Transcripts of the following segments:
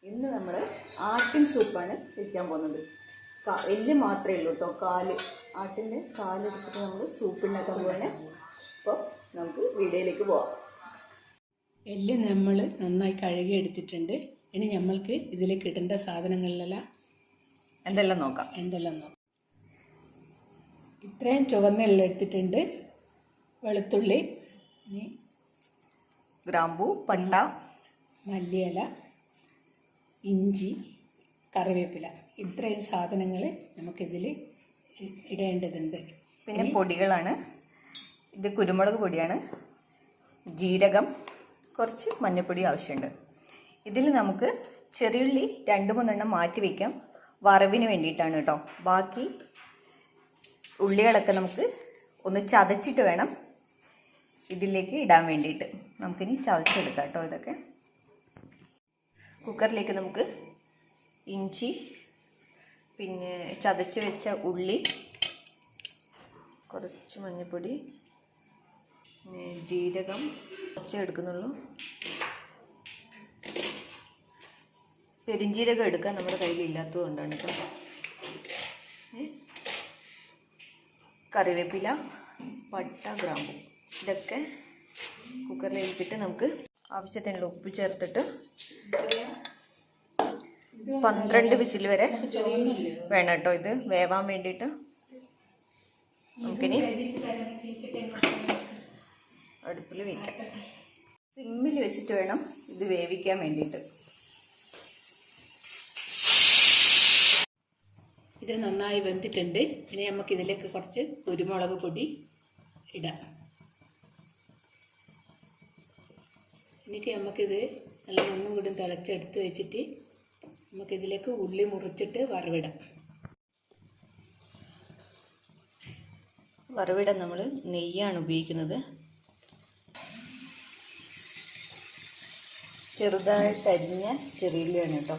ഇന്ന് നമ്മൾ ആട്ടിൻ സൂപ്പാണ് വയ്ക്കാൻ പോകുന്നത്. എല്ല് മാത്രമേ ഉള്ളൂ കേട്ടോ, കാല് ആട്ടിൻ്റെ കാലെടുത്തിട്ട് നമ്മൾ സൂപ്പ് ഉണ്ടാക്കാൻ പോവാണ്. അപ്പോൾ നമുക്ക് വീഡിയോയിലേക്ക് പോവാം. എല്ല് നമ്മൾ നന്നായി കഴുകി എടുത്തിട്ടുണ്ട്. ഇനി നമ്മൾക്ക് ഇതിലേക്ക് ഇടേണ്ട സാധനങ്ങളിലെല്ലാം എന്തെല്ലാം നോക്കാം. ഇത്രയും ചുവന്ന എല്ല് എടുത്തിട്ടുണ്ട്. വെളുത്തുള്ളി, ഗ്രാമ്പൂ, പട്ട, മല്ലിയില, ഇഞ്ചി, കറിവേപ്പില, ഇത്രയും സാധനങ്ങൾ നമുക്കിതിൽ ഇടേണ്ടതുണ്ട്. പിന്നെ പൊടികളാണ്. ഇത് കുരുമുളക് പൊടിയാണ്, ജീരകം, കുറച്ച് മഞ്ഞൾപ്പൊടി ആവശ്യമുണ്ട്. ഇതിൽ നമുക്ക് ചെറിയുള്ളി 2-3 മാറ്റി വയ്ക്കാം, വറവിന് വേണ്ടിയിട്ടാണ് കേട്ടോ. ബാക്കി ഉള്ളികളൊക്കെ നമുക്ക് ഒന്ന് ചതച്ചിട്ട് വേണം ഇതിലേക്ക് ഇടാൻ വേണ്ടിയിട്ട്. നമുക്കിനി ചതച്ചെടുക്കാം കേട്ടോ. ഇതൊക്കെ കുക്കറിലേക്ക് നമുക്ക് ഇഞ്ചി, പിന്നെ ചതച്ച് വെച്ച ഉള്ളി, കുറച്ച് മഞ്ഞൾപ്പൊടി, പിന്നെ ജീരകം കുറച്ച് എടുക്കുന്നുള്ളൂ. പെരിഞ്ജീരകം എടുക്കാൻ നമ്മുടെ കയ്യിൽ ഇല്ലാത്തത് കൊണ്ടാണ് കേട്ടോ. കറിവേപ്പില, പട്ട, ഗ്രാമ്പു, ഇതൊക്കെ കുക്കറിലിട്ടിട്ട് നമുക്ക് ആവശ്യത്തിനുള്ള ഉപ്പ് ചേർത്തിട്ട് 12 വിസിൽ വരെ വേണം കേട്ടോ ഇത് വേവാൻ വേണ്ടിയിട്ട്. നമുക്കിനി അടുപ്പിൽ വയ്ക്കാം. സിമ്മിൽ വെച്ചിട്ട് വേണം ഇത് വേവിക്കാൻ വേണ്ടിയിട്ട്. ഇത് നന്നായി വെന്തിട്ടുണ്ട്. ഇനി നമുക്കിതിലേക്ക് കുറച്ച് കുരുമുളക് പൊടി ഇടാം. എനിക്ക് നമുക്കിത് നല്ല ഒന്നും കൂടി തിളച്ചെടുത്ത് വെച്ചിട്ട് നമുക്കിതിലേക്ക് ഉള്ളി മുറിച്ചിട്ട് വറവിടാം. വറവിടാൻ നമ്മൾ നെയ്യാണ് ഉപയോഗിക്കുന്നത്. ചെറുതായിട്ട് അരിഞ്ഞ ചെറിയുള്ളിയാണ് കേട്ടോ.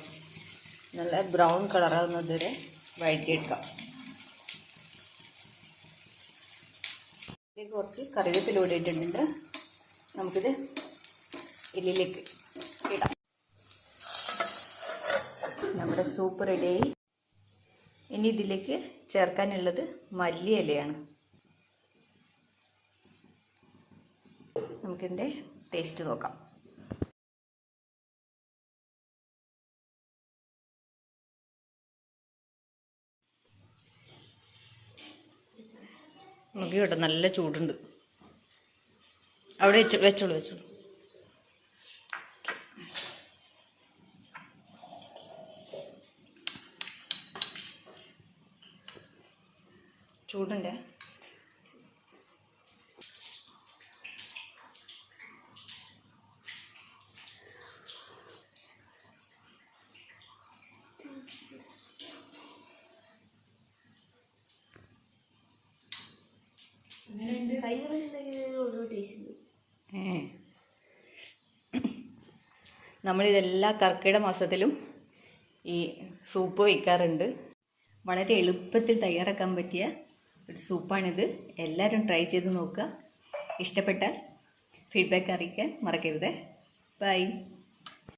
നല്ല ബ്രൗൺ കളറാകുന്നത് വരെ വഴറ്റിയെടുക്കാം. ഇതിലേക്ക് കുറച്ച് കറിവേപ്പില കൂടി ഇട്ടിട്ടുണ്ട്. നമുക്കിത് എല്ലിലേക്ക് ഇടാം. നമ്മുടെ സൂപ്പ് റെഡിയായി. ഇനി ഇതിലേക്ക് ചേർക്കാനുള്ളത് മല്ലിയിലയാണ്. നമുക്കിതിൻ്റെ ടേസ്റ്റ് നോക്കാം. നോക്കി കേട്ടോ, നല്ല ചൂടുണ്ട്. അവിടെ വെച്ചോളൂ. ചൂടുണ്ട്. നമ്മളിതെല്ലാ കർക്കിടക മാസത്തിലും ഈ സൂപ്പ് വയ്ക്കാറുണ്ട്. വളരെ എളുപ്പത്തിൽ തയ്യാറാക്കാൻ പറ്റിയ ഒരു സൂപ്പാണിത്. എല്ലാവരും ട്രൈ ചെയ്ത് നോക്കുക. ഇഷ്ടപ്പെട്ടാൽ ഫീഡ്ബാക്ക് അറിയിക്കാൻ മറക്കരുത്. ബൈ.